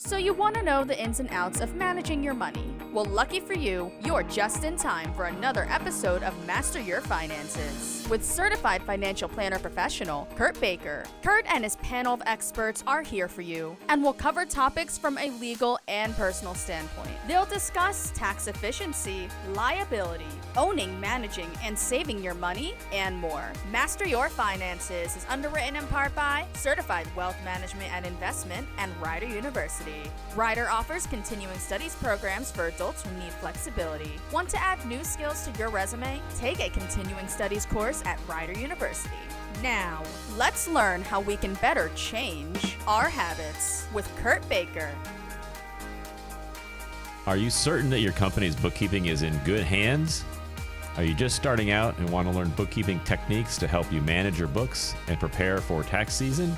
So you want to know the ins and outs of managing your money? Well, lucky for you, you're just in time for another episode of Master Your Finances with certified financial planner professional Kurtis Baker. Kurt and his panel of experts are here for you and will cover topics from a legal and personal standpoint. They'll discuss tax efficiency, liability, owning, managing, and saving your money, and more. Master Your Finances is underwritten in part by Certified Wealth Management and Investment and Rider University. Rider offers continuing studies programs for adults who need flexibility. Want to add new skills to your resume? Take a continuing studies course at Rider University. Now, let's learn how we can better change our habits with Kurtis Baker. Are you certain that your company's bookkeeping is in good hands? Are you just starting out and want to learn bookkeeping techniques to help you manage your books and prepare for tax season?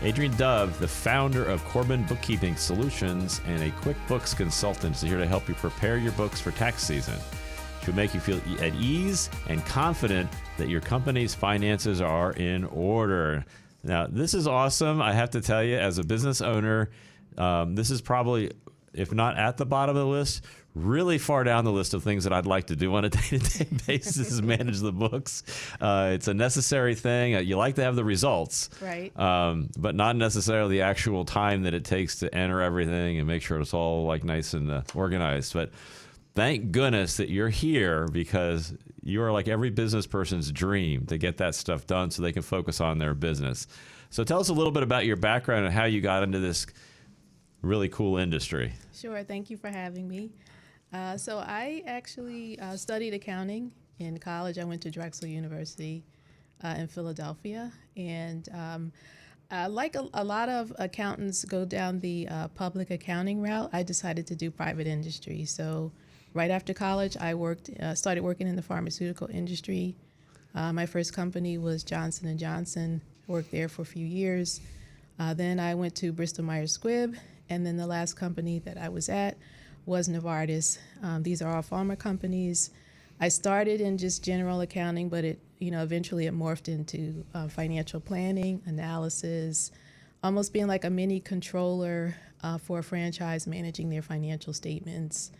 Adrienne Dove, the founder of Corban Bookkeeping Solutions and a QuickBooks consultant, is here to help you prepare your books for tax season. She'll make you feel at ease and confident that your company's finances are in order. Now, this is awesome. I have to tell you, as a business owner, this is probably, if not at the bottom of the list, really far down the list of things that I'd like to do on a day-to-day basis is manage the books. It's a necessary thing. You like to have the results, right? But not necessarily the actual time that it takes to enter everything and make sure it's all like nice and organized. But thank goodness that you're here, because you are like every business person's dream to get that stuff done so they can focus on their business. So tell us a little bit about your background and how you got into this really cool industry. Sure. Thank you for having me. So I actually studied accounting in college. I went to Drexel University in Philadelphia. And like a lot of accountants go down the public accounting route, I decided to do private industry. So right after college, I started working in the pharmaceutical industry. My first company was Johnson & Johnson. I worked there for a few years. Then I went to Bristol Myers Squibb. And then the last company that I was at was Novartis. These are all pharma companies. I started in just general accounting, but eventually it morphed into financial planning, analysis, almost being like a mini controller for a franchise, managing their financial statements.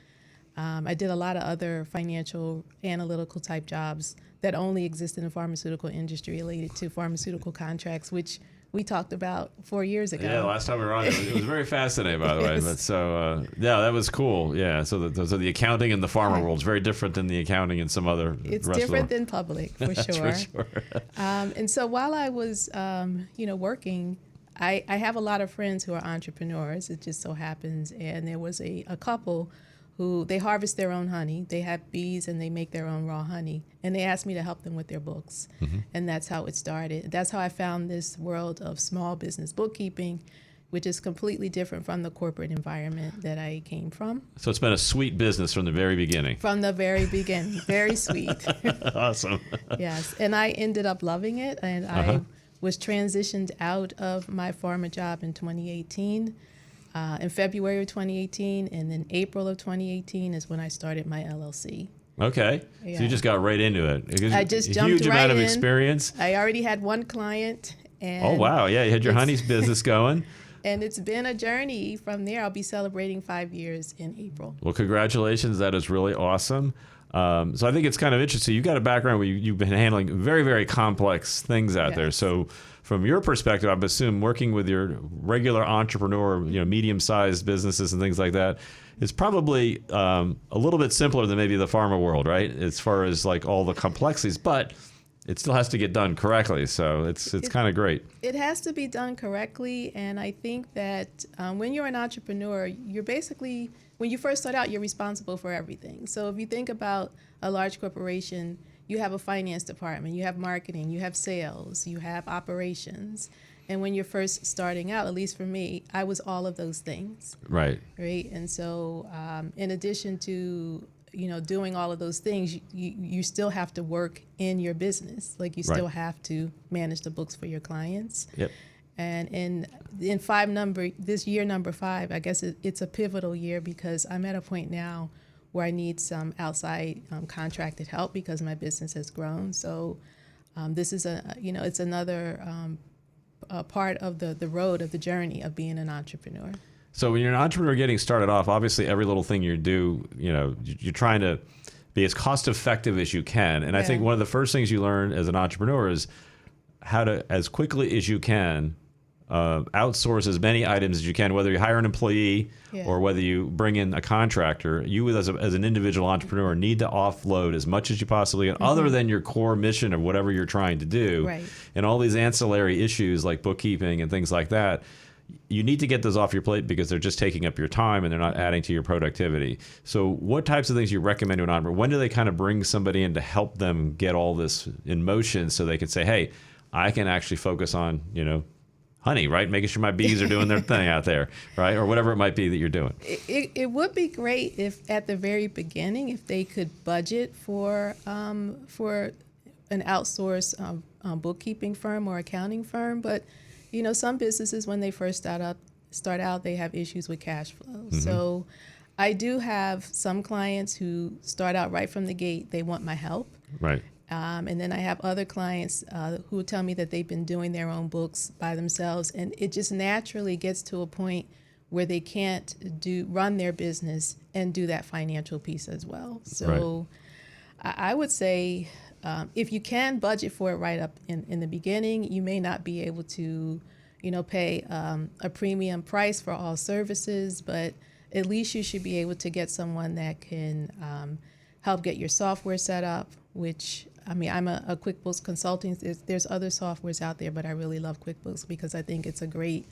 I did a lot of other financial analytical type jobs that only exist in the pharmaceutical industry related to pharmaceutical contracts, which we talked about 4 years ago. Yeah, last time we were on, it was very fascinating, by the way. But so, yeah, that was cool. Yeah, so the accounting in the pharma world is very different than the accounting in some other. It's different than public, for sure. For sure. And so while I was, working, I have a lot of friends who are entrepreneurs. It just so happens, and there was a couple who they harvest their own honey. They have bees and they make their own raw honey. And they asked me to help them with their books. Mm-hmm. And that's how it started. That's how I found this world of small business bookkeeping, which is completely different from the corporate environment that I came from. So it's been a sweet business from the very beginning. From the very beginning. Very sweet. Awesome. Yes. And I ended up loving it. And I was transitioned out of my pharma job in 2018. In February of 2018, and then April of 2018 is when I started my LLC. Okay, yeah. So you just got right into it. I just jumped huge right amount of in. Experience. I already had one client. And oh, wow. Yeah, you had your honey's business going. And it's been a journey from there. I'll be celebrating 5 years in April. Well, congratulations. That is really awesome. So I think it's kind of interesting. You've got a background where you've been handling very, very complex things out there. So from your perspective, I assume working with your regular entrepreneur, medium-sized businesses and things like that, is probably a little bit simpler than maybe the pharma world, right? As far as like all the complexities, but it still has to get done correctly. So it's kind of great. It has to be done correctly. And I think that when you're an entrepreneur, you're basically, when you first start out, you're responsible for everything. So if you think about a large corporation, you have a finance department, you have marketing, you have sales, you have operations. And when you're first starting out, at least for me, I was all of those things. Right. Right. And so in addition to, doing all of those things, you still have to work in your business. Like you still have to manage the books for your clients. Yep. And in this year number 5, I guess it's a pivotal year because I'm at a point now where I need some outside contracted help because my business has grown. So this is it's another part of the road of the journey of being an entrepreneur. So when you're an entrepreneur getting started off, obviously every little thing you do, you're trying to be as cost effective as you can. And I think one of the first things you learn as an entrepreneur is how to, as quickly as you can, outsource as many items as you can, whether you hire an employee or whether you bring in a contractor. You as an individual entrepreneur need to offload as much as you possibly can, other than your core mission of whatever you're trying to do. Right. And all these ancillary issues like bookkeeping and things like that, you need to get those off your plate because they're just taking up your time and they're not adding to your productivity. So what types of things you recommend to an entrepreneur? When do they kind of bring somebody in to help them get all this in motion so they can say, hey, I can actually focus on, honey, right? Making sure my bees are doing their thing out there, right? Or whatever it might be that you're doing. It would be great if at the very beginning, if they could budget for an outsourced bookkeeping firm or accounting firm. But, some businesses, when they first start out, they have issues with cash flow. Mm-hmm. So I do have some clients who start out right from the gate. They want my help. Right. And then I have other clients who tell me that they've been doing their own books by themselves, and it just naturally gets to a point where they can't run their business and do that financial piece as well. So I would say if you can budget for it right up in the beginning, you may not be able to, pay a premium price for all services, but at least you should be able to get someone that can help get your software set up, which I'm a QuickBooks consultant. There's other softwares out there, but I really love QuickBooks because I think it's a great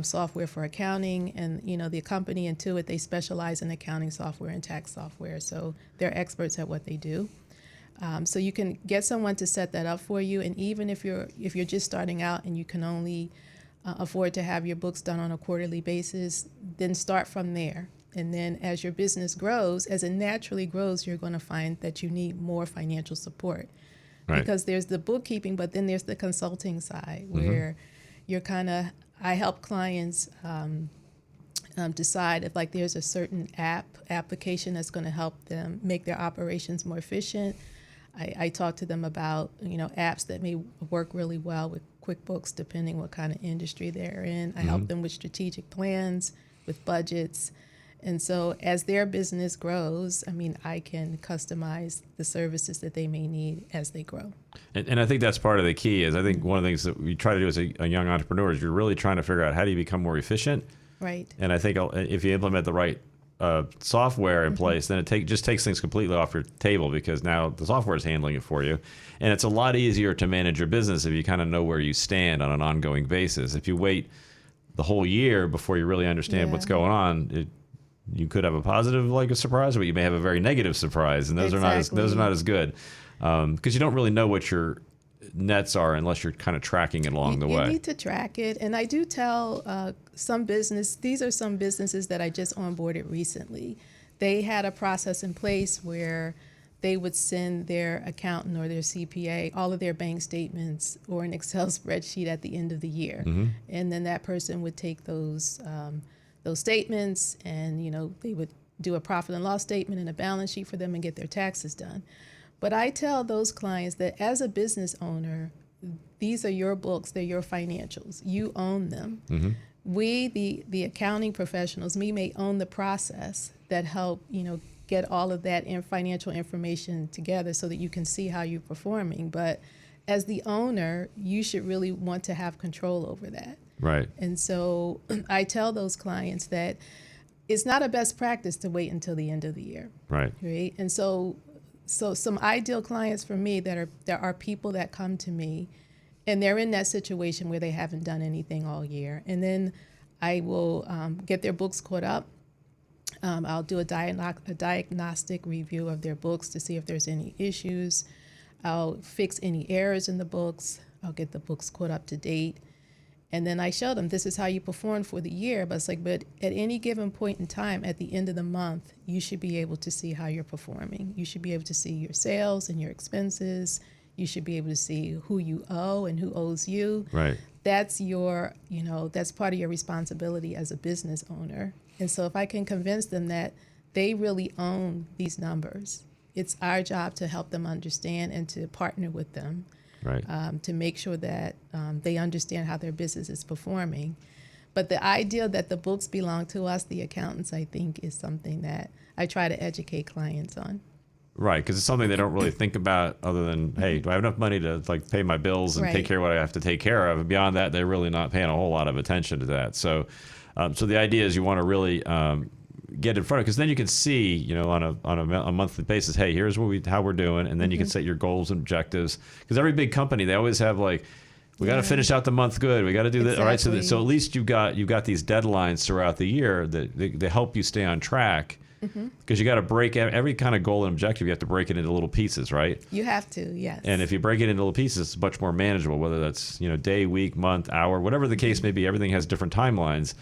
software for accounting. And, the company Intuit, they specialize in accounting software and tax software. So they're experts at what they do. So you can get someone to set that up for you. And even if you're just starting out and you can only afford to have your books done on a quarterly basis, then start from there. And then as your business grows, as it naturally grows, you're going to find that you need more financial support. Right. Because there's the bookkeeping, but then there's the consulting side where I help clients decide if there's a certain application that's going to help them make their operations more efficient. I talk to them about, apps that may work really well with QuickBooks, depending what kind of industry they're in. I help them with strategic plans, with budgets. And so as their business grows, I can customize the services that they may need as they grow. And I think that's part of the key is I think one of the things that we try to do as a young entrepreneur is you're really trying to figure out how do you become more efficient. Right. And I think if you implement the right software in place, then it just takes things completely off your table because now the software is handling it for you. And it's a lot easier to manage your business if you kind of know where you stand on an ongoing basis. If you wait the whole year before you really understand what's going on, you could have a positive a surprise, but you may have a very negative surprise, and those are not as good because you don't really know what your nets are unless you're kind of tracking it along the way. You need to track it, and I do tell these are some businesses that I just onboarded recently. They had a process in place where they would send their accountant or their CPA all of their bank statements or an Excel spreadsheet at the end of the year, and then that person would take those statements and they would do a profit and loss statement and a balance sheet for them and get their taxes done. But I tell those clients that as a business owner, these are your books, they're your financials. You own them. We, the accounting professionals, may own the process that help get all of that financial information together so that you can see how you're performing. But as the owner, you should really want to have control over that. Right. And so I tell those clients that it's not a best practice to wait until the end of the year. Right. Right. And so some ideal clients for me there are people that come to me and they're in that situation where they haven't done anything all year. And then I will get their books caught up. I'll do a diagnostic review of their books to see if there's any issues. I'll fix any errors in the books. I'll get the books caught up to date. And then I show them, this is how you performed for the year. But it's but at any given point in time, at the end of the month, you should be able to see how you're performing. You should be able to see your sales and your expenses. You should be able to see who you owe and who owes you. Right. That's that's part of your responsibility as a business owner. And so if I can convince them that they really own these numbers, it's our job to help them understand and to partner with them. Right. To make sure that they understand how their business is performing. But the idea that the books belong to us, the accountants, I think is something that I try to educate clients on. Right, because it's something they don't really think about other than, hey, do I have enough money to like pay my bills and take care of what I have to take care of? And beyond that, they're really not paying a whole lot of attention to that. So, so the idea is you want to really get in front of, because then you can see, you know, on a monthly basis, hey, here's how we're doing, and then you can set your goals and objectives. Because every big company, they always have like, we got to finish out the month good. We got to do that. All right. So at least you've got these deadlines throughout the year that they help you stay on track. Because you got to break every kind of goal and objective. You have to break it into little pieces, right? You have to, yes. And if you break it into little pieces, it's much more manageable. Whether that's, you know, day, week, month, hour, whatever the case may be. Everything has different timelines.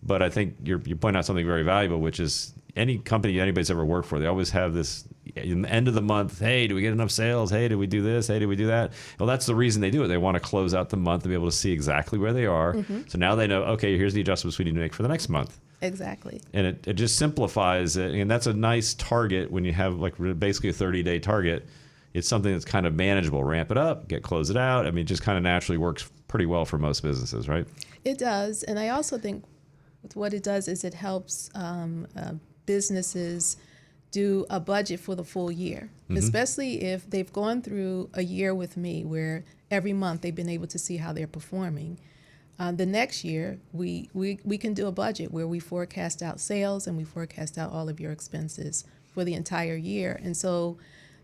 But I think you point out something very valuable, which is any company anybody's ever worked for, they always have this in the end of the month, hey, do we get enough sales? Hey, do we do this? Hey, do we do that? Well, that's the reason they do it. They want to close out the month and be able to see exactly where they are. So now they know, okay, here's the adjustments we need to make for the next month. Exactly. And it just simplifies it. And that's a nice target when you have like basically a 30-day target. It's something that's kind of manageable. Ramp it up, close it out. I mean, it just kind of naturally works pretty well for most businesses, right? It does. And I also think what it does is it helps businesses do a budget for the full year, especially if they've gone through a year with me where every month they've been able to see how they're performing. The next year, we can do a budget where we forecast out sales and we forecast out all of your expenses for the entire year. And so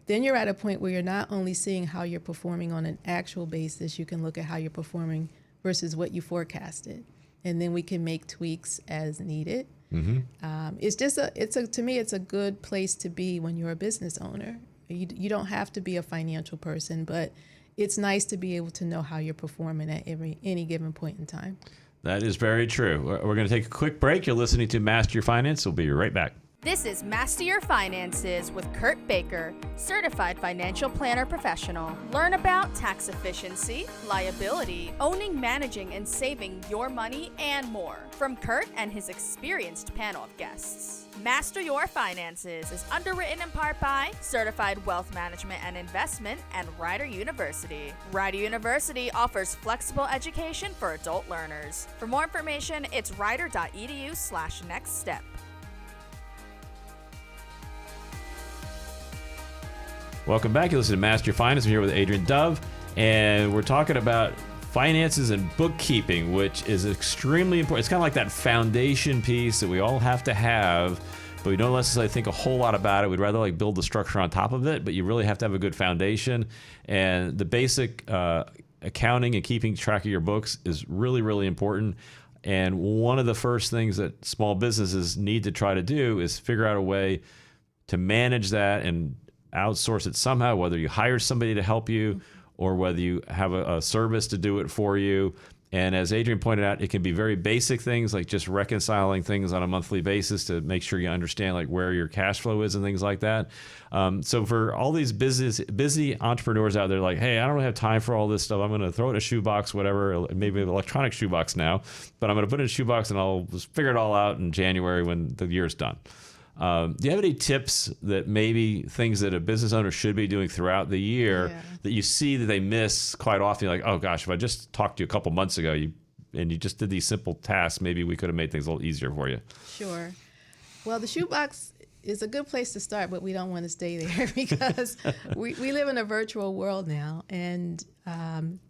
then you're at a point where you're not only seeing how you're performing on an actual basis, you can look at how you're performing versus what you forecasted. And then we can make tweaks as needed. It's just to me, it's a good place to be when you're a business owner. You don't have to be a financial person, but it's nice to be able to know how you're performing at any given point in time. That is very true. We're going to take a quick break. You're listening to Master Your Finance. We'll be right back. This is Master Your Finances with Kurt Baker, Certified Financial Planner Professional. Learn about tax efficiency, liability, owning, managing, and saving your money, and more from Kurt and his experienced panel of guests. Master Your Finances is underwritten in part by Certified Wealth Management and Investment and Rider University. Rider University offers flexible education for adult learners. For more information, it's rider.edu/nextstep. Welcome back. You listen to Master Your Finance. I'm here with Adrienne Dove, and we're talking about finances and bookkeeping, which is extremely important. It's kind of like that foundation piece that we all have to have, but we don't necessarily think a whole lot about it. We'd rather like build the structure on top of it, but you really have to have a good foundation. And the basic accounting and keeping track of your books is really, really important. And one of the first things that small businesses need to try to do is figure out a way to manage that and outsource it somehow, whether you hire somebody to help you or whether you have a service to do it for you. And as Adrienne pointed out, it can be very basic things like just reconciling things on a monthly basis to make sure you understand like where your cash flow is and things like that. So for all these busy entrepreneurs out there, like, hey, I don't really have time for all this stuff. I'm going to throw it in a shoebox, whatever, maybe an electronic shoebox now, but I'm going to put it in a shoebox and I'll just figure it all out in January when the year's done. Do you have any tips that maybe things that a business owner should be doing throughout the year that you see that they miss quite often? You're like, oh gosh, if I just talked to you a couple months ago and you just did these simple tasks, maybe we could have made things a little easier for you. Sure. Well, the shoebox is a good place to start, but we don't want to stay there because we live in a virtual world now. And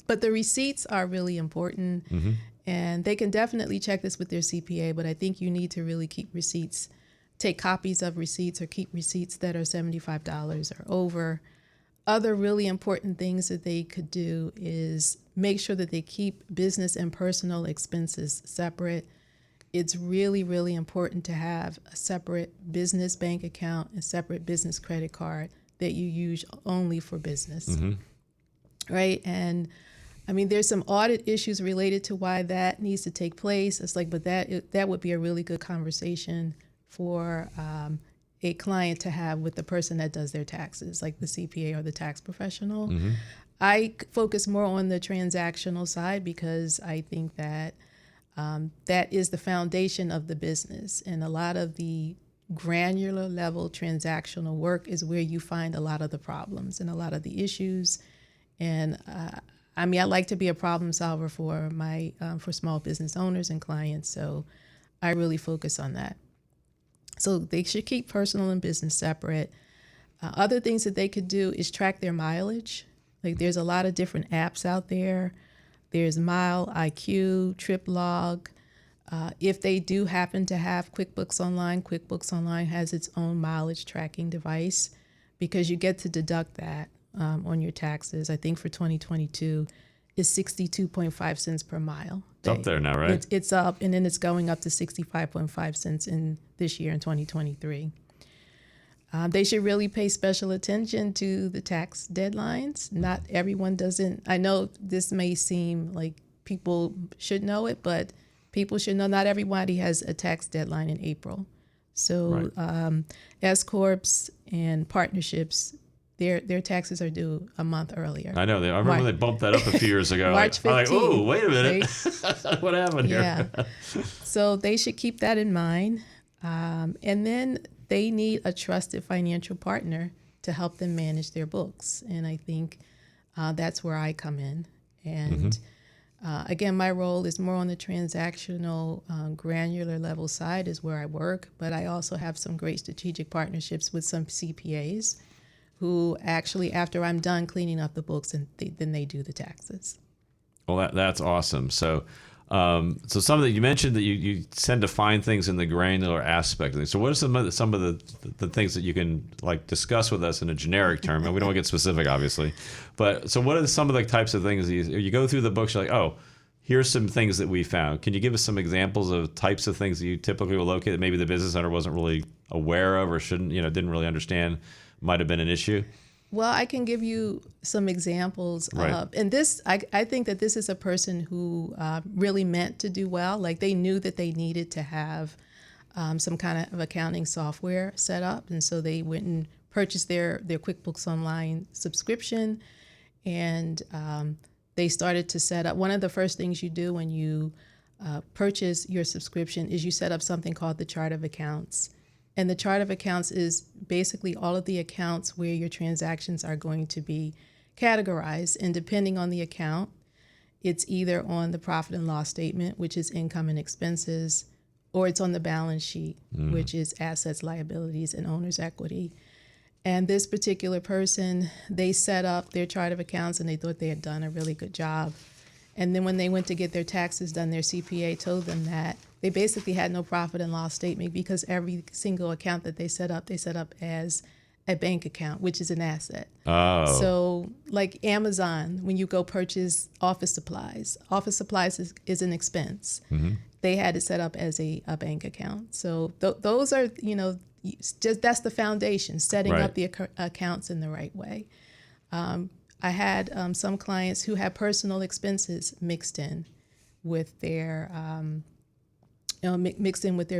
but the receipts are really important. And they can definitely check this with their CPA, but I think you need to really keep receipts. Take copies of receipts or keep receipts that are $75 or over. Other really important things that they could do is make sure that they keep business and personal expenses separate. It's really, really important to have a separate business bank account and separate business credit card that you use only for business, right? And I mean, there's some audit issues related to why that needs to take place. It's like, but that would be a really good conversation for a client to have with the person that does their taxes, like the CPA or the tax professional. I focus more on the transactional side because I think that that is the foundation of the business. And a lot of the granular level transactional work is where you find a lot of the problems and a lot of the issues. And I mean, I like to be a problem solver for my for small business owners and clients. So I really focus on that. So they should keep personal and business separate. Other things that they could do is track their mileage. Like there's a lot of different apps out there. There's Mile IQ, Trip Log. If they do happen to have QuickBooks Online has its own mileage tracking device because you get to deduct that on your taxes. I think for 2022 is 62.5 cents per mile. It's up there now, right? It's up, and then it's going up to 65.5 cents in this year in 2023. They should really pay special attention to the tax deadlines. Not everyone doesn't. I know this may seem like people should know it, but people should know not everybody has a tax deadline in April. So S corps and partnerships, their taxes are due a month earlier. I know. I remember they bumped that up a few years ago. March 15th. I'm like, oh, wait a minute. What happened here? Yeah. So they should keep that in mind. And then they need a trusted financial partner to help them manage their books. And I think that's where I come in. And again, my role is more on the transactional, granular level side is where I work. But I also have some great strategic partnerships with some CPAs who actually, after I'm done cleaning up the books, and then they do the taxes. Well, that's awesome. So some of the, you mentioned that you tend to find things in the granular aspect of things. So what are some of the things that you can like discuss with us in a generic term? And we don't want to get specific, obviously. But so what are some of the types of things you go through the books, you're like, oh, here's some things that we found. Can you give us some examples of types of things that you typically will locate that maybe the business owner wasn't really aware of or didn't really understand might have been an issue? Well, I can give you some examples. And this, I think that this is a person who really meant to do well. Like they knew that they needed to have some kind of accounting software set up. And so they went and purchased their QuickBooks Online subscription. And they started to set up. One of the first things you do when you purchase your subscription is you set up something called the chart of accounts. And the chart of accounts is basically all of the accounts where your transactions are going to be categorized. And depending on the account, it's either on the profit and loss statement, which is income and expenses, or it's on the balance sheet, which is assets, liabilities, and owner's equity. And this particular person, they set up their chart of accounts and they thought they had done a really good job. And then when they went to get their taxes done, their CPA told them that they basically had no profit and loss statement because every single account that they set up as a bank account, which is an asset. Oh. So like Amazon, when you go purchase office supplies is an expense. They had it set up as a bank account. So those are, just that's the foundation, setting up the accounts in the right way. I had some clients who had personal expenses mixed in with their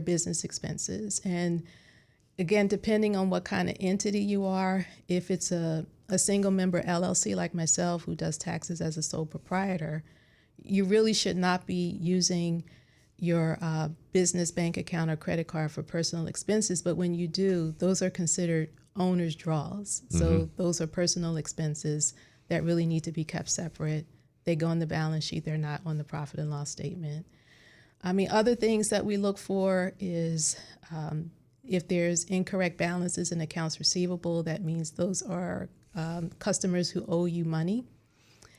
business expenses. And again, depending on what kind of entity you are, if it's a single member LLC like myself who does taxes as a sole proprietor, you really should not be using your business bank account or credit card for personal expenses. But when you do, those are considered owner's draws. So those are personal expenses that really need to be kept separate. They go on the balance sheet. They're not on the profit and loss statement. I mean, other things that we look for is if there's incorrect balances in accounts receivable, that means those are customers who owe you money.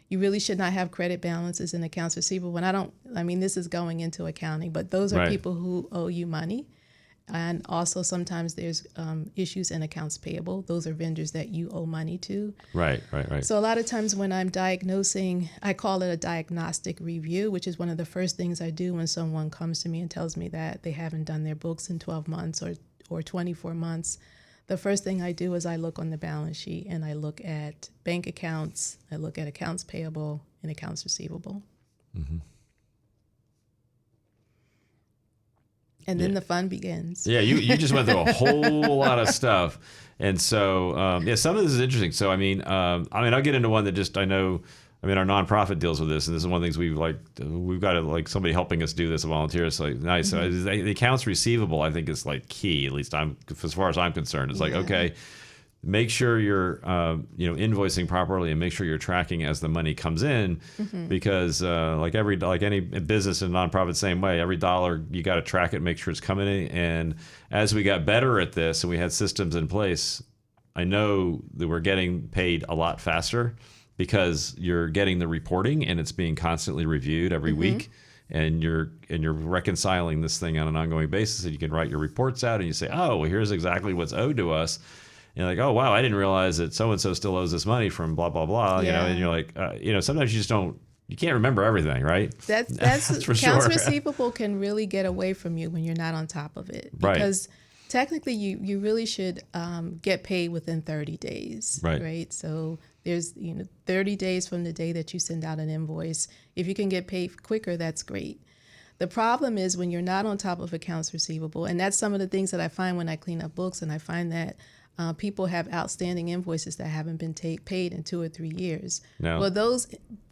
You really should not have credit balances in accounts receivable. And this is going into accounting, but those are people who owe you money. And also sometimes there's issues in accounts payable. Those are vendors that you owe money to. Right. So a lot of times when I'm diagnosing, I call it a diagnostic review, which is one of the first things I do when someone comes to me and tells me that they haven't done their books in 12 months or 24 months. The first thing I do is I look on the balance sheet and I look at bank accounts, I look at accounts payable and accounts receivable. And then the fun begins. Yeah, you just went through a whole lot of stuff. And so, some of this is interesting. So, I'll get into one that just, I know, our nonprofit deals with this. And this is one of the things we've got somebody helping us do this, a volunteer. It's like, nice. So the accounts receivable, I think, is like key, at least as far as I'm concerned. It's like, okay, make sure you're invoicing properly and make sure you're tracking as the money comes in, because like any business and nonprofit, same way, every dollar you got to track it, make sure it's coming in. And as we got better at this and we had systems in place, I know that we're getting paid a lot faster because you're getting the reporting and it's being constantly reviewed every week. And you're reconciling this thing on an ongoing basis, and you can write your reports out and you say, oh, well, here's exactly what's owed to us. And you're like, oh, wow, I didn't realize that so-and-so still owes this money from blah, blah, blah. You know, and you're like, sometimes you just you can't remember everything, right? That's for accounts sure. receivable can really get away from you when you're not on top of it. Because technically you really should get paid within 30 days, right? So there's 30 days from the day that you send out an invoice. If you can get paid quicker, that's great. The problem is when you're not on top of accounts receivable, and that's some of the things that I find when I clean up books, and I find that people have outstanding invoices that haven't been paid in 2 or 3 years. No. Well,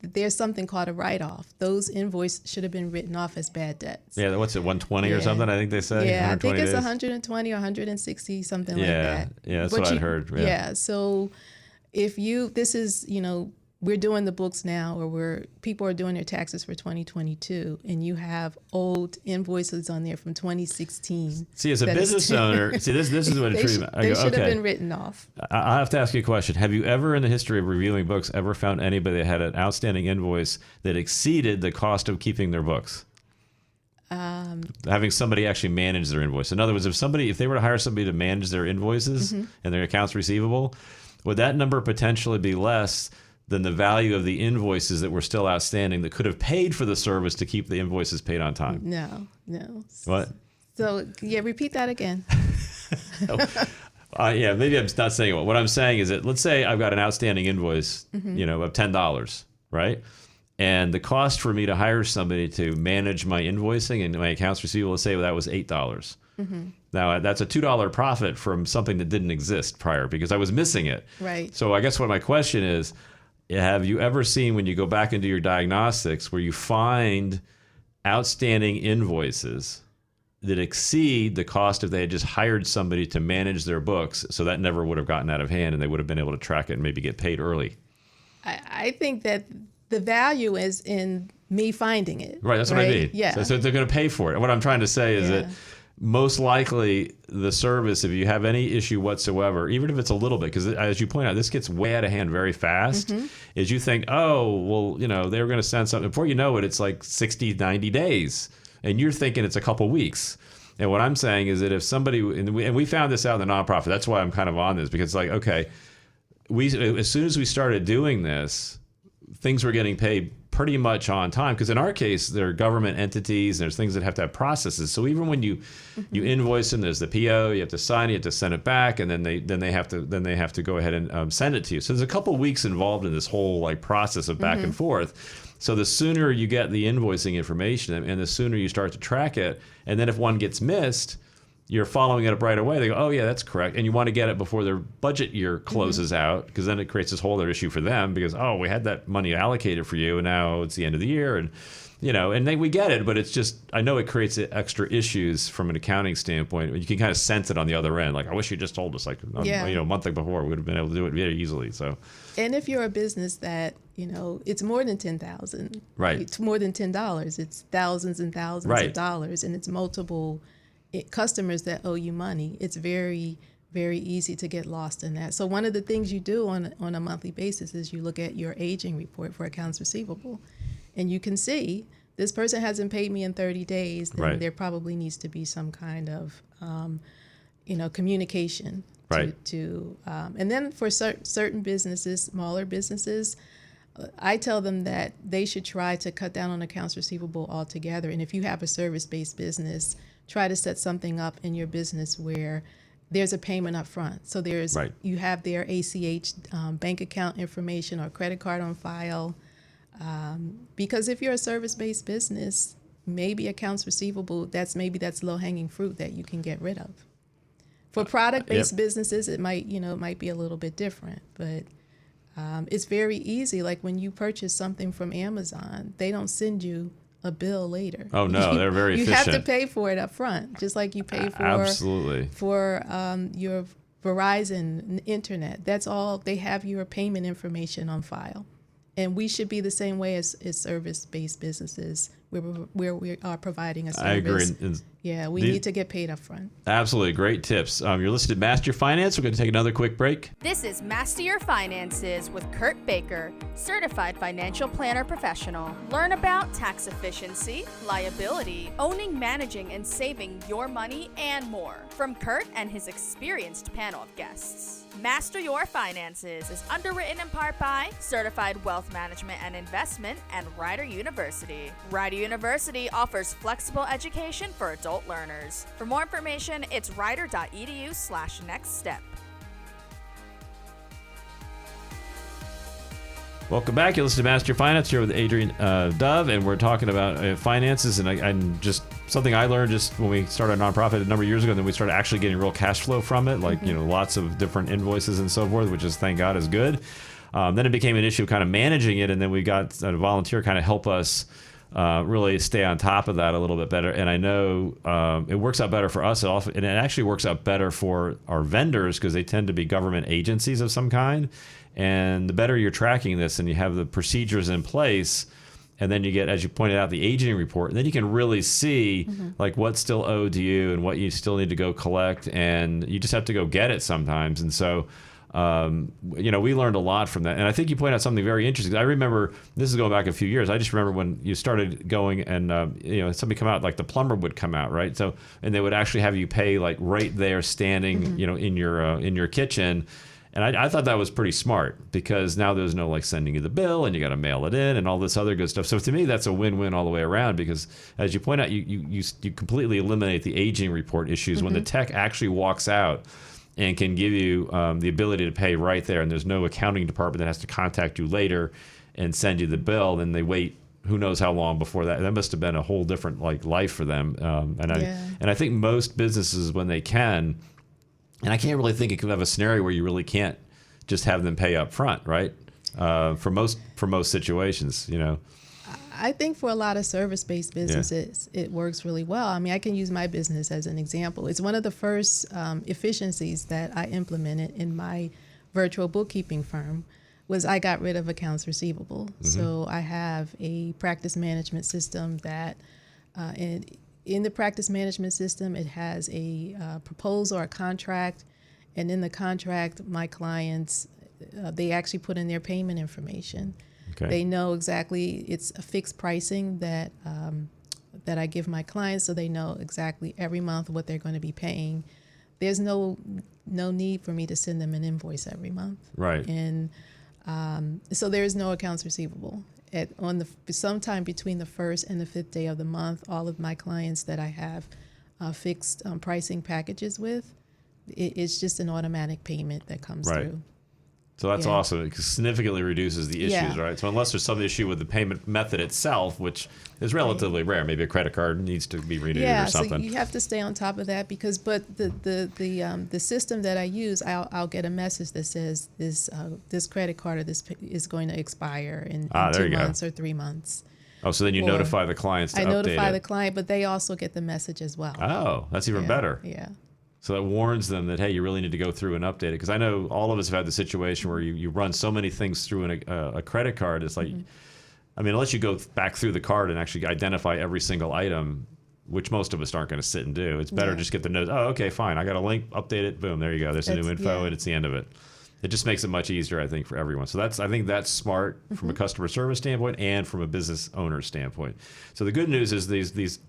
there's something called a write-off. Those invoices should have been written off as bad debts. Yeah, what's it, 120 or something, I think they say? Yeah, I think it's days? 120 or 160, something like that. Yeah, that's what I heard. Yeah, so if we're doing the books now, or people are doing their taxes for 2022, and you have old invoices on there from 2016. See, as a business owner, this is what it they should have been written off. I have to ask you a question. Have you ever, in the history of reviewing books, ever found anybody that had an outstanding invoice that exceeded the cost of keeping their books? Having somebody actually manage their invoice. In other words, if they were to hire somebody to manage their invoices and their accounts receivable, would that number potentially be less than the value of the invoices that were still outstanding that could have paid for the service to keep the invoices paid on time? No. What? So, repeat that again. Maybe I'm not saying it. What I'm saying is that let's say I've got an outstanding invoice, of $10, right? And the cost for me to hire somebody to manage my invoicing and my accounts receivable, let's say that was $8. Now, that's a $2 profit from something that didn't exist prior because I was missing it. Right. So I guess what my question is, have you ever seen, when you go back into your diagnostics, where you find outstanding invoices that exceed the cost if they had just hired somebody to manage their books, so that never would have gotten out of hand and they would have been able to track it and maybe get paid early? I think that the value is in me finding it. Right, that's what I mean. Yeah. So they're going to pay for it. And what I'm trying to say is that most likely the service, if you have any issue whatsoever, even if it's a little bit, because as you point out, this gets way out of hand very fast, is you think, oh, well, they were going to send something. Before you know it, it's like 60, 90 days. And you're thinking it's a couple weeks. And what I'm saying is that if somebody, and we found this out in the nonprofit, that's why I'm kind of on this, because it's like, okay, as soon as we started doing this, things were getting paid pretty much on time, because in our case they're government entities and there's things that have to have processes. So even when you invoice them, there's the PO, you have to sign it, you have to send it back, and then they have to go ahead and send it to you. So there's a couple weeks involved in this whole process of back and forth. So the sooner you get the invoicing information and the sooner you start to track it, and then if one gets missed, you're following it up right away. They go, oh yeah, that's correct. And you want to get it before their budget year closes out, because then it creates this whole other issue for them, because, oh, we had that money allocated for you and now it's the end of the year. And, and then we get it, but it's just, I know it creates extra issues from an accounting standpoint. You can kind of sense it on the other end. Like, I wish you just told us a month before, we would have been able to do it very easily. So, and if you're a business that, it's more than $10,000, right? It's more than $10. It's thousands and thousands of dollars, and it's multiple customers that owe you money. It's very, very easy to get lost in that. So one of the things you do on a monthly basis is you look at your aging report for accounts receivable, and you can see this person hasn't paid me in 30 days. Then there probably needs to be some kind of communication. And then for certain businesses, smaller businesses, I tell them that they should try to cut down on accounts receivable altogether. And if you have a service-based business, try to set something up in your business where there's a payment up front. So you have their ACH bank account information or credit card on file. Because if you're a service-based business, maybe accounts receivable, that's low-hanging fruit that you can get rid of. For product-based businesses, it might be a little bit different, but it's very easy. Like when you purchase something from Amazon, they don't send you a bill later. Oh no, they're very efficient. You have to pay for it up front, just like you pay for absolutely for your Verizon, internet, that's all. They have your payment information on file. And we should be the same way as service-based businesses where we are providing a service. I agree. Yeah, we need to get paid up front. Absolutely. Great tips. You're listening to Master Your Finance. We're going to take another quick break. This is Master Your Finances with Kurt Baker, certified financial planner professional. Learn about tax efficiency, liability, owning, managing, and saving your money, and more from Kurt and his experienced panel of guests. Master Your Finances is underwritten in part by Certified Wealth Management and Investment and Rider University. Rider University offers flexible education for adult learners. For more information, it's rider.edu/nextstep. Welcome back. You're listening to Master Your Finance here with Adrienne Dove, and we're talking about finances. And just something I learned just when we started a nonprofit a number of years ago, and then we started actually getting real cash flow from it, like lots of different invoices and so forth, which is, thank God, is good. Then it became an issue of kind of managing it, and then we got a volunteer kind of help us really stay on top of that a little bit better. And I know it works out better for us, and it actually works out better for our vendors because they tend to be government agencies of some kind. And the better you're tracking this and you have the procedures in place, and then you get, as you pointed out, the aging report, and then you can really see like what's still owed to you and what you still need to go collect, and you just have to go get it sometimes. And so we learned a lot from that. And I think you pointed out something very interesting. I remember, this is going back a few years, I just remember when you started going and somebody come out, like the plumber would come out, right? So, and they would actually have you pay like right there standing in your kitchen. And I thought that was pretty smart, because now there's no like sending you the bill and you got to mail it in and all this other good stuff. So to me, that's a win-win all the way around, because as you point out, you completely eliminate the aging report issues when the tech actually walks out and can give you the ability to pay right there. And there's no accounting department that has to contact you later and send you the bill. Then they wait who knows how long before that. That must have been a whole different like life for them. And I think most businesses, when they can, and I can't really think of a scenario where you really can't just have them pay up front, right? For most situations, I think for a lot of service-based businesses, it works really well. I mean, I can use my business as an example. It's one of the first efficiencies that I implemented in my virtual bookkeeping firm was I got rid of accounts receivable. So I have a practice management system that in the practice management system, it has a proposal or a contract, and in the contract, my clients, they actually put in their payment information. Okay. They know exactly, it's a fixed pricing that I give my clients, so they know exactly every month what they're going to be paying. There's no need for me to send them an invoice every month. Right. And so there is no accounts receivable. Sometime between the 1st and the 5th day of the month, all of my clients that I have fixed pricing packages with, it's just an automatic payment that comes through. So that's awesome. It significantly reduces the issues, right? So unless there's some issue with the payment method itself, which is relatively rare, maybe a credit card needs to be renewed or something. So you have to stay on top of that but the system that I use, I'll get a message that says this credit card or this is going to expire in 2 months or 3 months. Oh, so then you notify the clients to update it. I notify the client, but they also get the message as well. Oh, that's even better. Yeah. So that warns them that, hey, you really need to go through and update it. Because I know all of us have had the situation where you run so many things through a credit card. It's like, I mean, unless you go back through the card and actually identify every single item, which most of us aren't going to sit and do. It's better just get the note. Oh, okay, fine. I got a link. Update it. Boom. There you go. There's the new info, and it's the end of it. It just makes it much easier, I think, for everyone. So I think that's smart from a customer service standpoint and from a business owner standpoint. So the good news is these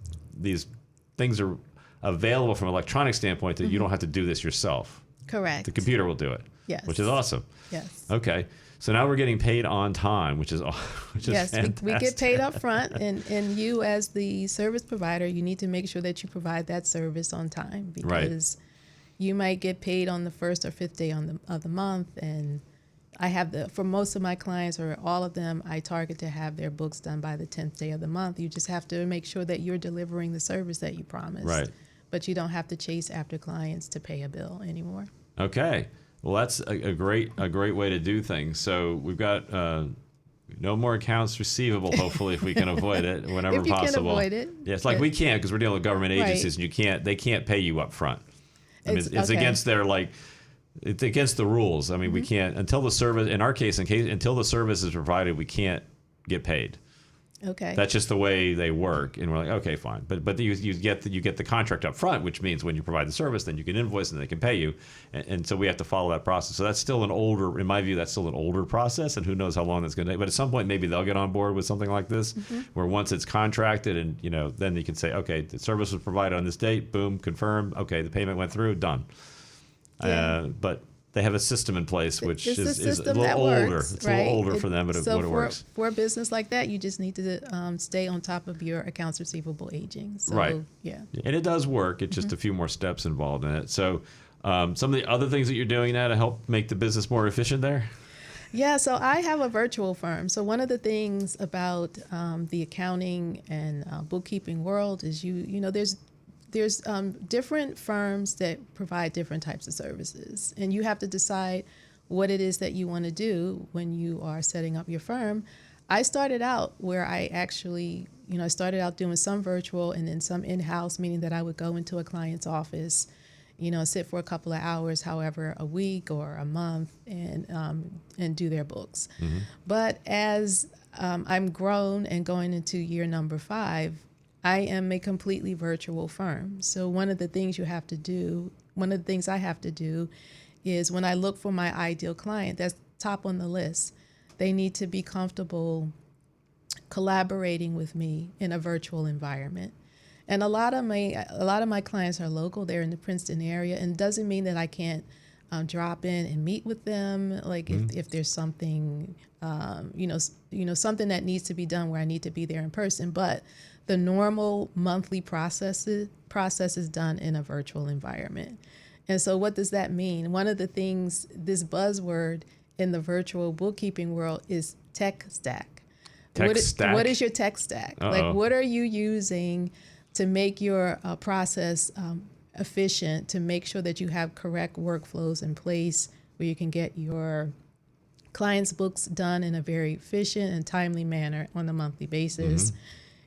things are available from an electronic standpoint that you don't have to do this yourself. Correct. The computer will do it. Yes. Which is awesome. Yes. Okay. So now we're getting paid on time, which is fantastic. We get paid up front, and you as the service provider, you need to make sure that you provide that service on time, because you might get paid on the 1st or 5th day of the month, and I have for most of my clients, or all of them, I target to have their books done by the 10th day of the month. You just have to make sure that you're delivering the service that you promised. Right. But you don't have to chase after clients to pay a bill anymore. Okay. Well, that's a great way to do things. So we've got no more accounts receivable, hopefully, if we can avoid it whenever if you possible. Can avoid it. Yeah, it's like we can't, because we're dealing with government agencies, and they can't pay you up front. I mean, it's against their it's against the rules. I mean, we can't, until the service, in our case, until the service is provided, we can't get paid. Okay. That's just the way they work, and we're like, okay, fine. But you get the contract up front, which means when you provide the service, then you can invoice and they can pay you, and so we have to follow that process. So that's still in my view, that's still an older process, and who knows how long that's going to take. But at some point, maybe they'll get on board with something like this, where once it's contracted, and then you can say, okay, the service was provided on this date, boom, confirm. Okay, the payment went through, done. Yeah. But they have a system in place which is a little older. It's right? a little older for them, but it works. For a business like that, you just need to stay on top of your accounts receivable aging. So, right. Yeah. And it does work. It's just a few more steps involved in it. So some of the other things that you're doing now to help make the business more efficient there? Yeah, so I have a virtual firm. So one of the things about the accounting and bookkeeping world is there's different firms that provide different types of services, and you have to decide what it is that you want to do when you are setting up your firm. I started out where I actually, I started out doing some virtual and then some in-house, meaning that I would go into a client's office, sit for a couple of hours, however, a week or a month, and do their books. But as I'm grown and going into year number 5, I am a completely virtual firm. So one of the things I have to do is when I look for my ideal client, that's top on the list. They need to be comfortable collaborating with me in a virtual environment. And a lot of my clients are local. They're in the Princeton area, and it doesn't mean that I can't drop in and meet with them. Like if there's something, something that needs to be done where I need to be there in person. But the normal monthly process is done in a virtual environment. And so what does that mean? One of the things, this buzzword in the virtual bookkeeping world is tech stack. Tech stack? What is your tech stack? Uh-oh. Like, what are you using to make your process efficient, to make sure that you have correct workflows in place where you can get your clients' books done in a very efficient and timely manner on a monthly basis.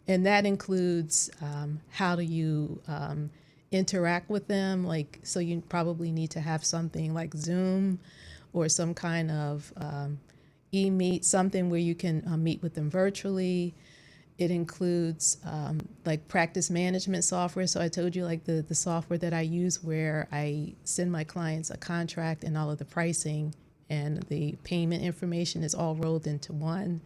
And that includes how do you interact with them? So you probably need to have something like Zoom or some kind of e-meet, something where you can meet with them virtually. It includes practice management software. So I told you the software that I use where I send my clients a contract and all of the pricing and the payment information is all rolled into one.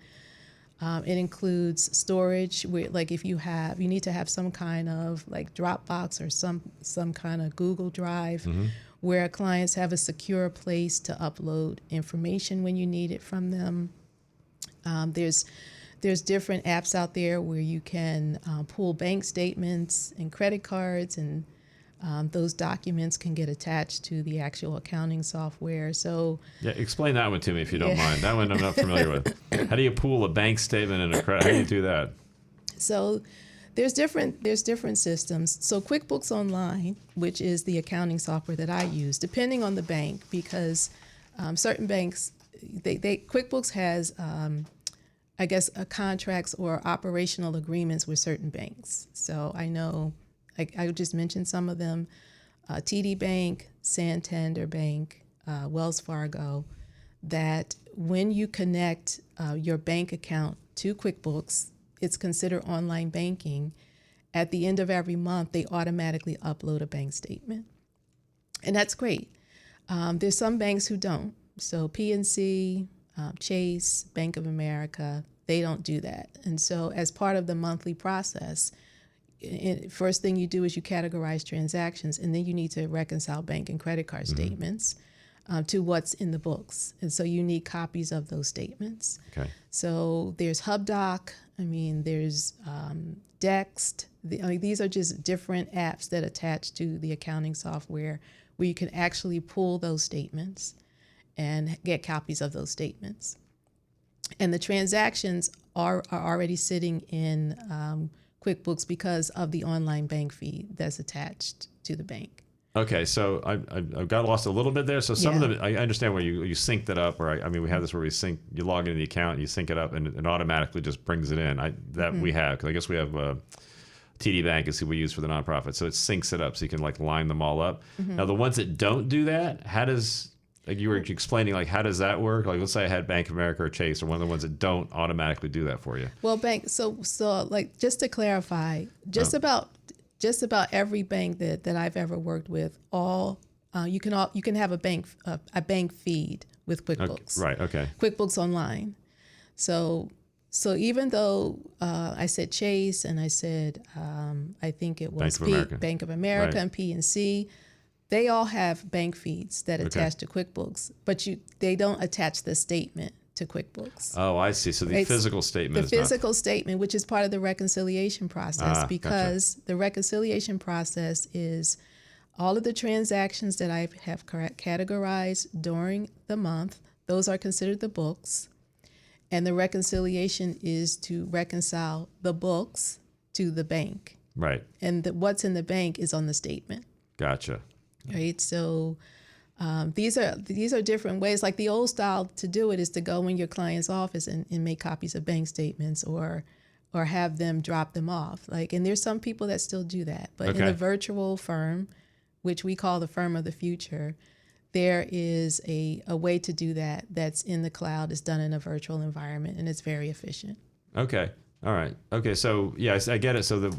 It includes storage, where, if you need to have some kind of Dropbox or some kind of Google Drive, where clients have a secure place to upload information when you need it from them. There's different apps out there where you can pull bank statements and credit cards, and those documents can get attached to the actual accounting software. So yeah, explain that one to me if you don't mind. That one I'm not familiar with. How do you pull a bank statement and a credit? How do you do that? So there's different systems. So QuickBooks Online, which is the accounting software that I use, depending on the bank, because certain banks, QuickBooks has contracts or operational agreements with certain banks. So I know, I just mentioned some of them, TD Bank, Santander Bank, Wells Fargo, that when you connect your bank account to QuickBooks, it's considered online banking. At the end of every month, they automatically upload a bank statement. And that's great. There's some banks who don't. So PNC, Chase, Bank of America, they don't do that. And so as part of the monthly process, first thing you do is you categorize transactions, and then you need to reconcile bank and credit card statements to what's in the books. And so you need copies of those statements. Okay. So there's HubDoc. There's Dext. These are just different apps that attach to the accounting software where you can actually pull those statements and get copies of those statements. And the transactions are already sitting in QuickBooks because of the online bank fee that's attached to the bank. Okay, so I got lost a little bit there. So some of them, I understand where you sync that up, or we have this where you log into the account, you sync it up, and it automatically just brings it in. We have, because I guess we have TD Bank is who we use for the nonprofit, so it syncs it up so you can line them all up. Now the ones that don't do that, how does Like you were explaining, like how does that work? Like let's say I had Bank of America or Chase or one of the ones that don't automatically do that for you. Well, so like just to clarify, just about every bank that I've ever worked with, you can have a bank feed with QuickBooks. Okay, right. Okay. QuickBooks Online. So even though I said Chase and I said I think it was Bank of America right. and PNC, they all have bank feeds that attach to QuickBooks, but they don't attach the statement to QuickBooks. Oh, I see. So the physical statement statement, which is part of the reconciliation process, because the reconciliation process is all of the transactions that I have categorized during the month. Those are considered the books. And the reconciliation is to reconcile the books to the bank. Right. And what's in the bank is on the statement. Gotcha. Right. So these are different ways. Like the old style to do it is to go in your client's office and make copies of bank statements or have them drop them off. And there's some people that still do that. But in a virtual firm, which we call the firm of the future, there is a way to do that that's in the cloud. It's done in a virtual environment, and it's very efficient. Okay. All right. Okay. So, yes, I get it. So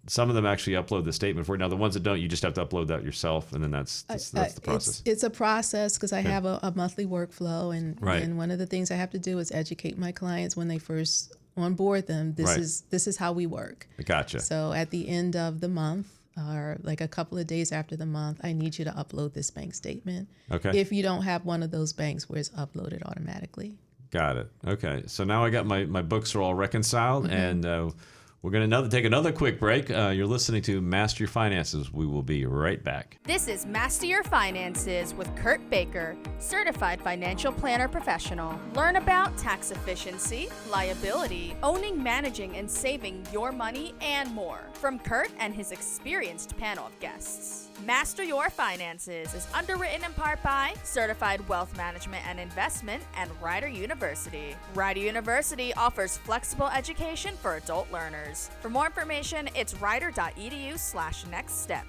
some of them actually upload the statement for you. Now, the ones that don't, you just have to upload that yourself, and then that's the process. It's a process because I have a monthly workflow, and one of the things I have to do is educate my clients when they first onboard them. This is how we work. Gotcha. So at the end of the month, or like a couple of days after the month, I need you to upload this bank statement. Okay. If you don't have one of those banks where it's uploaded automatically. Got it. Okay. So now I got my books are all reconciled, and we're going to take another quick break. You're listening to Master Your Finances. We will be right back. This is Master Your Finances with Kurtis Baker, Certified Financial Planner Professional. Learn about tax efficiency, liability, owning, managing, and saving your money, and more from Kurt and his experienced panel of guests. Master Your Finances is underwritten in part by Certified Wealth Management and Investment and Rider University. Rider University offers flexible education for adult learners. For more information, it's rider.edu/nextstep.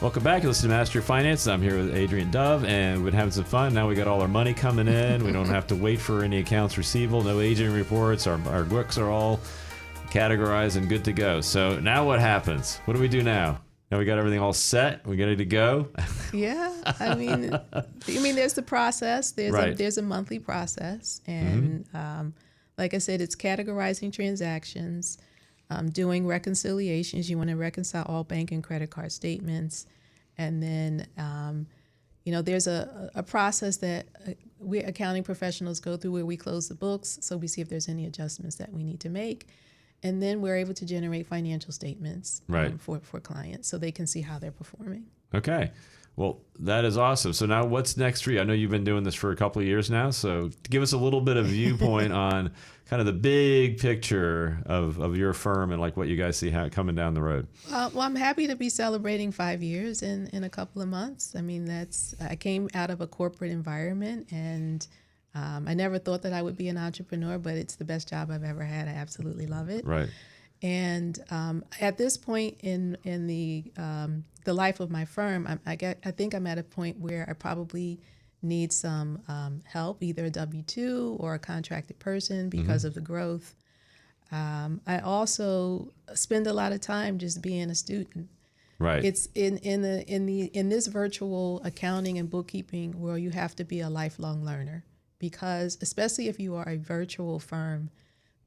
Welcome back. You're listening to Master Your Finances. I'm here with Adrienne Dove, and we've been having some fun. Now we got all our money coming in. We don't have to wait for any accounts receivable, no agent reports. Our books are all categorized and good to go. So now what happens? What do we do now? Now we got everything all set. We ready to go? Yeah, I mean, there's the process. There's a monthly process, and like I said, it's categorizing transactions, doing reconciliations. You want to reconcile all bank and credit card statements, and then there's a process that we accounting professionals go through where we close the books, so we see if there's any adjustments that we need to make. And then we're able to generate financial statements for clients so they can see how they're performing. Okay. Well, that is awesome. So now what's next for you? I know you've been doing this for a couple of years now. So give us a little bit of viewpoint on kind of the big picture of your firm and like what you guys see coming down the road. Well, I'm happy to be celebrating 5 years in a couple of months. I mean, I came out of a corporate environment, and I never thought that I would be an entrepreneur, but it's the best job I've ever had. I absolutely love it. Right. And at this point in the life of my firm, I think I'm at a point where I probably need some help, either a W-2 or a contracted person because of the growth. I also spend a lot of time just being a student. Right. It's in this virtual accounting and bookkeeping world, you have to be a lifelong learner, because especially if you are a virtual firm,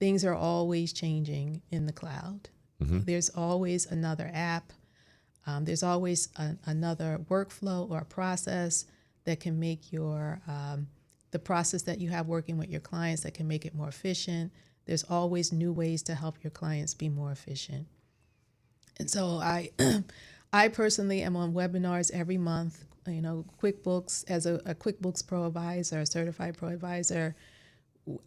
things are always changing in the cloud. There's always another app. There's always another workflow or a process that can make the process that you have working with your clients, that can make it more efficient. There's always new ways to help your clients be more efficient. And so I personally am on webinars every month. QuickBooks, as a QuickBooks Pro Advisor, a certified Pro Advisor,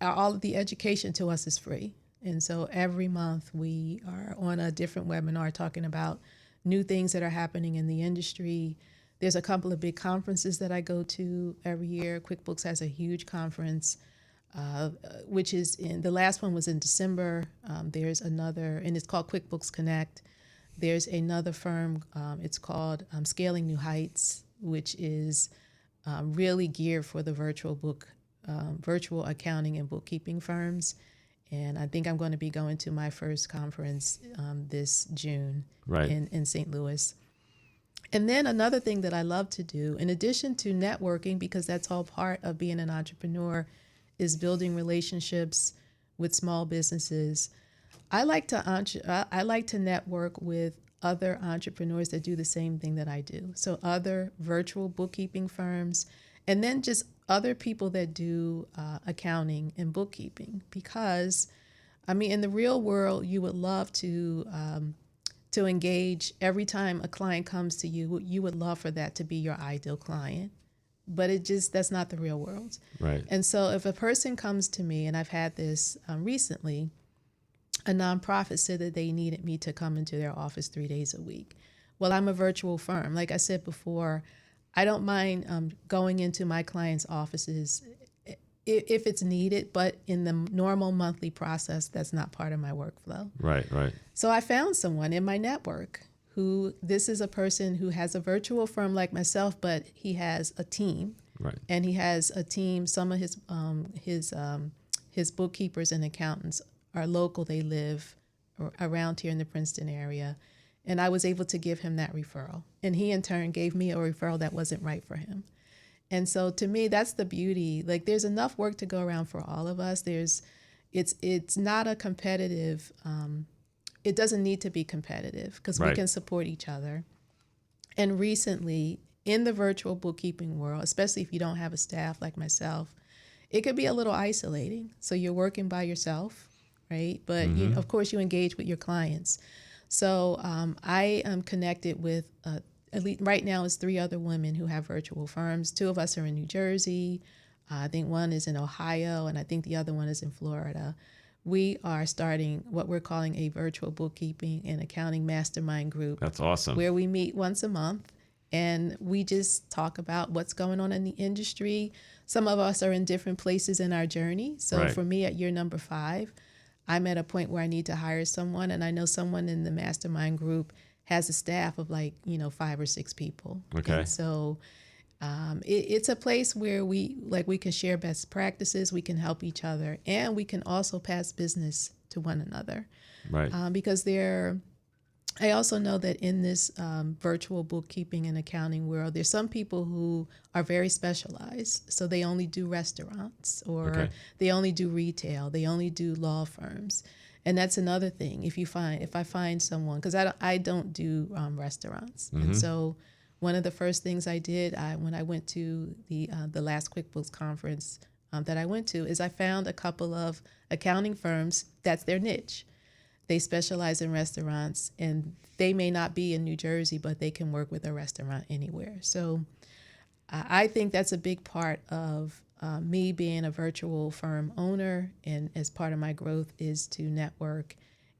all of the education to us is free. And so every month we are on a different webinar talking about new things that are happening in the industry. There's a couple of big conferences that I go to every year. QuickBooks has a huge conference, which is the last one was in December. There's another, and it's called QuickBooks Connect. There's another firm, it's called Scaling New Heights, which is really geared for the virtual accounting and bookkeeping firms. And I think I'm going to be going to my first conference this June in St. Louis. And then another thing that I love to do, in addition to networking, because that's all part of being an entrepreneur, is building relationships with small businesses. I like to network with other entrepreneurs that do the same thing that I do. So other virtual bookkeeping firms, and then just other people that do accounting and bookkeeping. Because, I mean, in the real world, you would love to engage every time a client comes to you. You would love for that to be your ideal client. But that's not the real world. Right. And so if a person comes to me, and I've had this recently, a nonprofit said that they needed me to come into their office 3 days a week. Well, I'm a virtual firm. Like I said before, I don't mind going into my clients' offices if it's needed, but in the normal monthly process, that's not part of my workflow. Right. So I found someone in my network this is a person who has a virtual firm like myself, but he has a team. Right. And he has a team. Some of his bookkeepers and accountants are local. They live around here in the Princeton area. And I was able to give him that referral. And he in turn gave me a referral that wasn't right for him. And so to me, that's the beauty. Like, there's enough work to go around for all of us. It's not a competitive, it doesn't need to be competitive, because we can support each other. And recently, in the virtual bookkeeping world, especially if you don't have a staff like myself, it could be a little isolating. So you're working by yourself, right? But of course, you engage with your clients. So I am connected with, at least right now, it's 3 other women who have virtual firms. 2 of us are in New Jersey. I think one is in Ohio, and I think the other one is in Florida. We are starting what we're calling a virtual bookkeeping and accounting mastermind group. That's awesome. Where we meet once a month, and we just talk about what's going on in the industry. Some of us are in different places in our journey. So for me, at year number 5, I'm at a point where I need to hire someone, and I know someone in the mastermind group has a staff of 5 or 6 people. Okay. And so it's a place where we can share best practices, we can help each other, and we can also pass business to one another. Right. Because I also know that in this virtual bookkeeping and accounting world, there's some people who are very specialized. So they only do restaurants, or they only do retail, they only do law firms. And that's another thing. If I find someone, because I don't do restaurants. And so one of the first things I did when I went to the last QuickBooks conference that I went to, is I found a couple of accounting firms that's their niche. They specialize in restaurants, and they may not be in New Jersey, but they can work with a restaurant anywhere. So I think that's a big part of me being a virtual firm owner, and as part of my growth is to network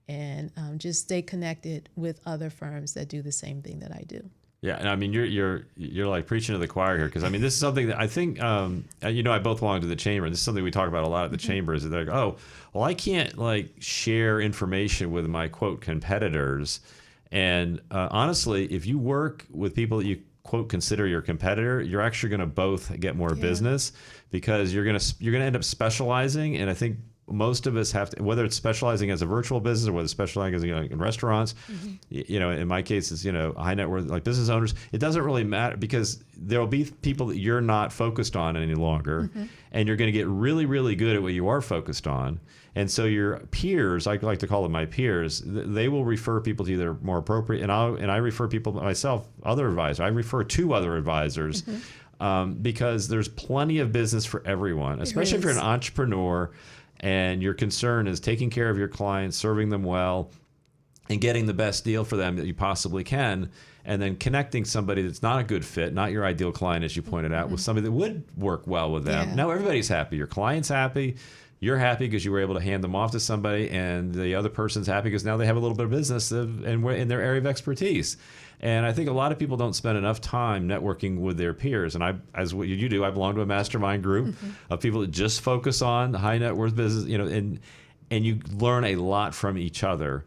and just stay connected with other firms that do the same thing that I do. Yeah, and I mean, you're like preaching to the choir here, because I mean, this is something that I think, I both belong to the chamber, and this is something we talk about a lot at the chamber. Is that they're like, oh, well, I can't share information with my quote competitors, and honestly, if you work with people that you quote consider your competitor, you're actually going to both get more business, because you're going to end up specializing, and I think most of us have to, whether it's specializing as a virtual business or whether it's specializing in restaurants, in my case, it's, high net worth, business owners, it doesn't really matter, because there'll be people that you're not focused on any longer, and you're going to get really, really good at what you are focused on. And so your peers, I like to call them my peers, they will refer people to either more appropriate, and I refer people myself, other advisors. I refer 2 other advisors, because there's plenty of business for everyone, especially if you're an entrepreneur and your concern is taking care of your clients, serving them well, and getting the best deal for them that you possibly can, and then connecting somebody that's not a good fit, not your ideal client, as you pointed out, with somebody that would work well with them. Yeah. Now everybody's happy. Your client's happy. You're happy because you were able to hand them off to somebody, and the other person's happy because now they have a little bit of business and we're in their area of expertise. And I think a lot of people don't spend enough time networking with their peers. And as what you do, I belong to a mastermind group of people that just focus on high net worth business, and you learn a lot from each other.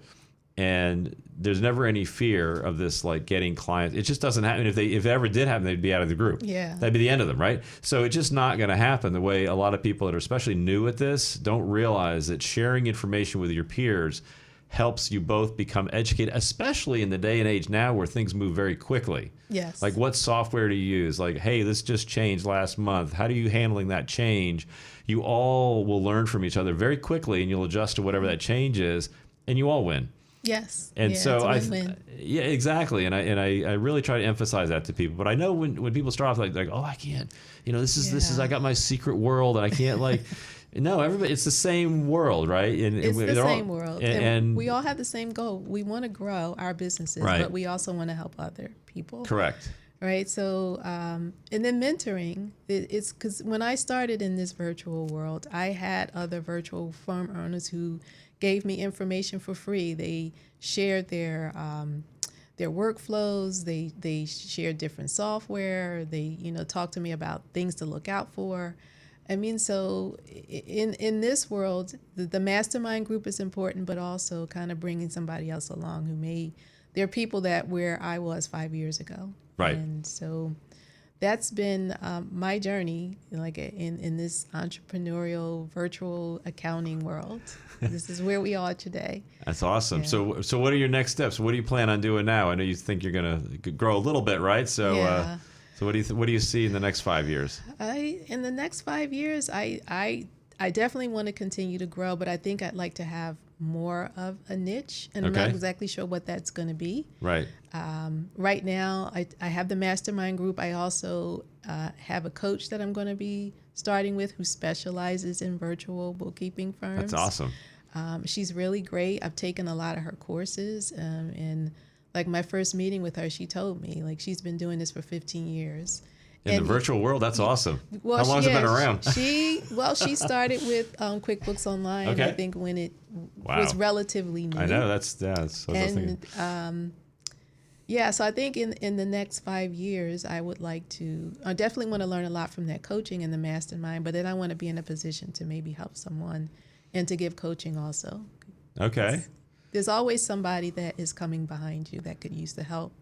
and there's never any fear of this like getting clients. It just doesn't happen. If it ever did happen, they'd be out of the group. Yeah. That'd be the end of them, right? So it's just not going to happen. The way a lot of people that are especially new at this don't realize that sharing information with your peers helps you both become educated, especially in the day and age now where things move very quickly. Yes. Like what software to use? Like, hey, this just changed last month. How are you handling that change? You all will learn from each other very quickly, and you'll adjust to whatever that change is, and you all win. Yes. And yeah, so it's a win-win. yeah, exactly. And I really try to emphasize that to people. But I know when people start off like, oh, I can't, this is I got my secret world and I can't like, no, everybody, it's the same world, right? It's the same world. And we all have the same goal. We want to grow our businesses, right. but we also want to help other people. Correct. Right. So, and then mentoring, it's because when I started in this virtual world, I had other virtual firm owners who gave me information for free. They shared their workflows. They shared different software. They, talked to me about things to look out for. I mean, so in this world, the mastermind group is important, but also kind of bringing somebody else along there are people that where I was 5 years ago. Right. And so that's been my journey, like in this entrepreneurial virtual accounting world. This is where we are today. That's awesome. Yeah. So what are your next steps? What do you plan on doing now? I know you think you're going to grow a little bit, right? So yeah. So what do you see in the next 5 years? In the next 5 years, I definitely want to continue to grow, but I think I'd like to have more of a niche, and I'm not exactly sure what that's going to be. Right. Right now, I have the mastermind group. I also have a coach that I'm going to be starting with who specializes in virtual bookkeeping firms. That's awesome. She's really great. I've taken a lot of her courses, and like my first meeting with her, she told me like she's been doing this for 15 years. In the virtual world, that's awesome. Well, How long has it been around? She started with QuickBooks Online. Okay. I think when it was relatively new. I know that's what I was thinking. So I think in the next 5 years, I definitely want to learn a lot from that coaching and the mastermind, but then I want to be in a position to maybe help someone and to give coaching also. Okay. There's always somebody that is coming behind you that could use the help.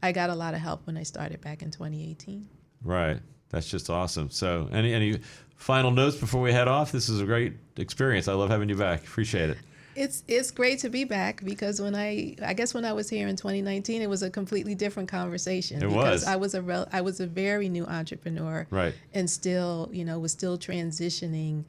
I got a lot of help when I started back in 2018. Right. That's just awesome. So any final notes before we head off? This is a great experience. I love having you back. Appreciate it. It's great to be back because when I was here in 2019, it was a completely different conversation. Because I was a very new entrepreneur. Right. And still, was still transitioning,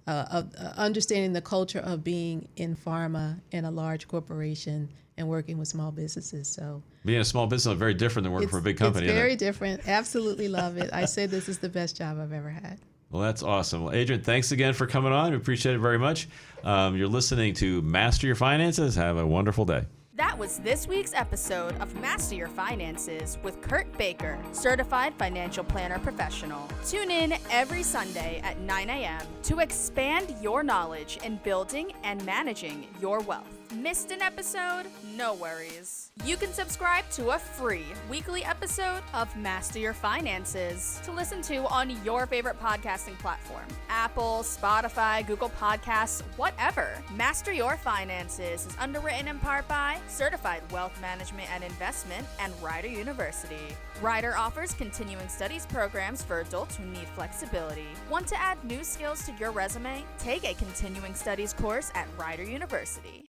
understanding the culture of being in pharma in a large corporation and working with small businesses. So being a small business is very different than working for a big company. It's very different. Absolutely love it. I say this is the best job I've ever had. Well, that's awesome. Well, Adrienne, thanks again for coming on. We appreciate it very much. You're listening to Master Your Finances. Have a wonderful day. That was this week's episode of Master Your Finances with Kurt Baker, Certified Financial Planner Professional. Tune in every Sunday at 9 a.m. to expand your knowledge in building and managing your wealth. Missed an episode? No worries. You can subscribe to a free weekly episode of Master Your Finances to listen to on your favorite podcasting platform. Apple, Spotify, Google Podcasts, whatever. Master Your Finances is underwritten in part by Certified Wealth Management and Investment and Rider University. Rider offers continuing studies programs for adults who need flexibility. Want to add new skills to your resume? Take a continuing studies course at Rider University.